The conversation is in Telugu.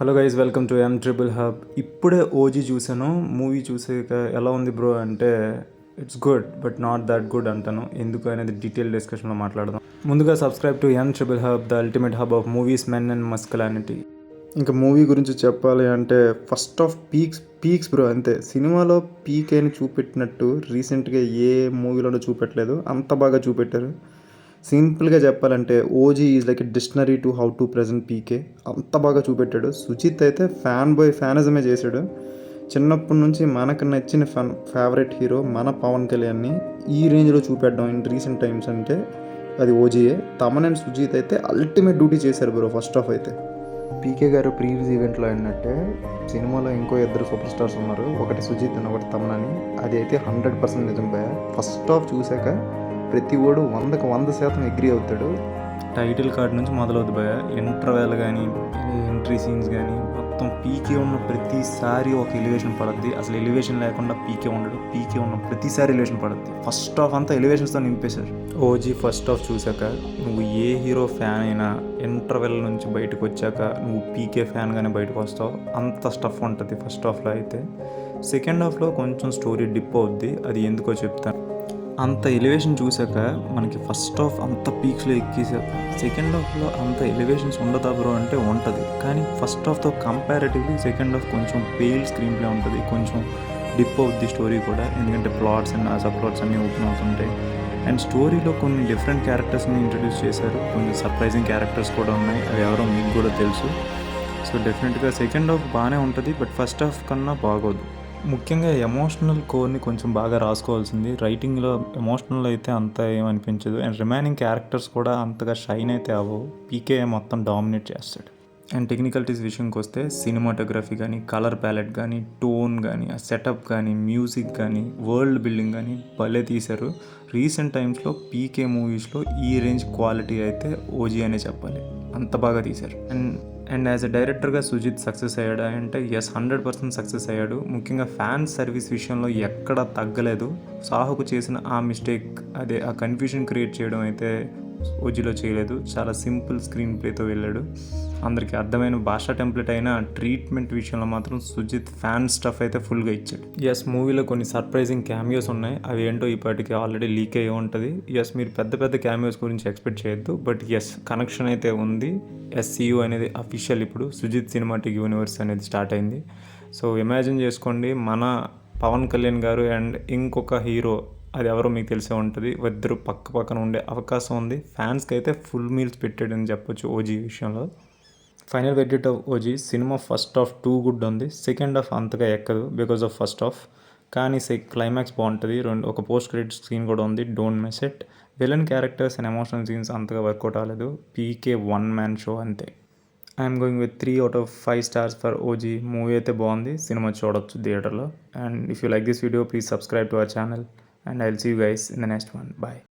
Hello guys, welcome to M triple hub. ఇప్పుడే ఓజీ చూసాను. మూవీ చూసాక ఎలా ఉంది బ్రో అంటే it's good but not that good అంటాను. ఎందుకు అనేది డీటెయిల్ డిస్కషన్లో మాట్లాడదాం. ముందుగా subscribe to M triple hub, the ultimate hub of movies, men and masculinity. ఇంకా మూవీ గురించి చెప్పాలి అంటే ఫస్ట్ ఆఫ్ పీక్స్ బ్రో, అంతే. సినిమాలో పీక్ అని చూపెట్టినట్టు రీసెంట్గా ఏ మూవీలోనూ చూపెట్టలేదు. అంత బాగా చూపెట్టారు. సింపుల్గా చెప్పాలంటే OG is like a dictionary to how to present PK. అంత బాగా చూపెట్టాడు. సుజిత్ అయితే ఫ్యానిజమే చేశాడు. చిన్నప్పటి నుంచి మనకు నచ్చిన ఫేవరెట్ హీరో మన పవన్ కళ్యాణ్ని ఈ రేంజ్లో చూపెట్టడం ఇన్ రీసెంట్ టైమ్స్ అంటే అది ఓజీయే. తమన్ అండ్ సుజిత్ అయితే అల్టిమేట్ డ్యూటీ చేశారు బ్రో. ఫస్ట్ ఆఫ్ అయితే పీకే గారు ప్రీవియస్ ఈవెంట్లో అయినట్టే సినిమాలో ఇంకో ఇద్దరు సూపర్ స్టార్స్ ఉన్నారు, ఒకటి సుజిత్ అని ఒకటి తమన్ అని. అది అయితే 100% నిజం భయ. ఫస్ట్ ఆఫ్ చూశాక ప్రతి ఓడు 100% అగ్రీ అవుతాడు. టైటిల్ కార్డ్ నుంచి మొదలవుతుంది భయ. ఇంటర్వెల్ కానీ ఎంట్రీ సీన్స్ కానీ మొత్తం పీకే ఉన్న ప్రతిసారి ఒక ఎలివేషన్ పడుద్ది. అసలు ఎలివేషన్ లేకుండా పీకే ఉండడు. పీకే ఉన్న ప్రతిసారి ఎలివేషన్ పడుద్ది. ఫస్ట్ ఆఫ్ అంతా ఎలివేషన్స్తో నింపేశారు. ఓజీ ఫస్ట్ ఆఫ్ చూశాక నువ్వు ఏ హీరో ఫ్యాన్ అయినా ఇంటర్వెల్ నుంచి బయటకు వచ్చాక నువ్వు పీకే ఫ్యాన్గానే బయటకు వస్తావు. అంత స్టఫ్ ఉంటుంది ఫస్ట్ హాఫ్లో అయితే. సెకండ్ హాఫ్లో కొంచెం స్టోరీ డిప్ అవుద్ది, అది ఎందుకో చెప్తాను. అంత ఎలివేషన్ చూశాక మనకి ఫస్ట్ హాఫ్ అంత పీక్స్లో ఎక్కేసాక సెకండ్ హాఫ్లో అంత ఎలివేషన్స్ ఉండదా బ్రో అంటే ఉంటుంది. కానీ ఫస్ట్ హాఫ్తో కంపారిటివ్లీ సెకండ్ హాఫ్ కొంచెం పేల్ స్క్రీన్ ప్లే ఉంటుంది, కొంచెం డిప్ అవుద్ది స్టోరీ కూడా. ఎందుకంటే ప్లాట్స్ అండ్ సబ్ ప్లాట్స్ అన్నీ ఓపెన్ అవుతుంటాయి. అండ్ స్టోరీలో కొన్ని డిఫరెంట్ క్యారెక్టర్స్ని ఇంట్రడ్యూస్ చేశారు. కొన్ని సర్ప్రైజింగ్ క్యారెక్టర్స్ కూడా ఉన్నాయి, అవి ఎవరో మీకు కూడా తెలుసు. సో డెఫినెట్గా సెకండ్ హాఫ్ బాగానే ఉంటుంది, బట్ ఫస్ట్ హాఫ్ కన్నా బాగోదు. ముఖ్యంగా ఎమోషనల్ కోర్ని కొంచెం బాగా రాసుకోవాల్సింది. రైటింగ్లో ఎమోషనల్ అయితే అంత ఏమనిపించదు. అండ్ రిమైనింగ్ క్యారెక్టర్స్ కూడా అంతగా షైన్ అయితే అవ్వవు. పీకే మొత్తం డామినేట్ చేస్తాడు. అండ్ టెక్నికలిటీస్ విషయంకి వస్తే సినిమాటోగ్రఫీ కానీ, కలర్ ప్యాలెట్ కానీ, టోన్ కానీ, ఆ సెటప్ కానీ, మ్యూజిక్ కానీ, వరల్డ్ బిల్డింగ్ కానీ భలే తీశారు. రీసెంట్ టైమ్స్లో పీకే మూవీస్లో ఈ రేంజ్ క్వాలిటీ అయితే ఓజీ అనే చెప్పాలి. అంత బాగా తీశారు. అండ్ యాజ్ ఎ డైరెక్టర్గా సుజిత్ సక్సెస్ అయ్యాడా అంటే ఎస్, 100% సక్సెస్ అయ్యాడు. ముఖ్యంగా ఫ్యాన్ సర్వీస్ విషయంలో ఎక్కడ తగ్గలేదు. సాహుకు చేసిన ఆ మిస్టేక్, అదే ఆ కన్ఫ్యూజన్ క్రియేట్ చేయడం అయితే ఓజీలో చేయలేదు. చాలా సింపుల్ స్క్రీన్ ప్లేతో వెళ్ళాడు. అందరికీ అర్థమైన భాషా టెంప్లెట్ అయినా ట్రీట్మెంట్ విషయంలో మాత్రం సుజిత్ ఫ్యాన్ స్టఫ్ అయితే ఫుల్గా ఇచ్చాడు. ఎస్, మూవీలో కొన్ని సర్ప్రైజింగ్ క్యామియోస్ ఉన్నాయి. అవి ఏంటో ఇప్పటికీ ఆల్రెడీ లీక్ అయ్యి ఉంటుంది. ఎస్, మీరు పెద్ద పెద్ద క్యామియోస్ గురించి ఎక్స్పెక్ట్ చేయొద్దు, బట్ ఎస్, కనెక్షన్ అయితే ఉంది. ఎస్సీయూ అనేది అఫీషియల్. ఇప్పుడు సుజిత్ సినిమాటిక్ యూనివర్స్ అనేది స్టార్ట్ అయింది. సో ఇమాజిన్ చేసుకోండి, మన పవన్ కళ్యాణ్ గారు అండ్ ఇంకొక హీరో, అది ఎవరో మీకు తెలిసే ఉంటుంది, ఇద్దరు పక్కన ఉండే అవకాశం ఉంది. ఫ్యాన్స్కి అయితే ఫుల్ మీల్స్ పెట్టాడని చెప్పొచ్చు ఓజీ విషయంలో. Final verdict of OG, cinema first half too good ఉంది, సెకండ్ హాఫ్ అంతగా ఎక్కదు బికాజ్ ఆఫ్ ఫస్ట్ హాఫ్. కానీ క్లైమాక్స్ బాగుంటుంది. ఒక పోస్ట్ క్రెడిట్ సీన్ కూడా ఉంది, don't miss it. Villain characters and emotional scenes అంతగా వర్కౌట్ అవ్వలేదు. పీకే 1-man షో అంతే. I'm going with 3 out of 5 stars for OG. Movie అయితే బాగుంది, సినిమా చూడొచ్చు థియేటర్లో. And if you like this video, please subscribe to our channel and I will see you guys in the next one. Bye.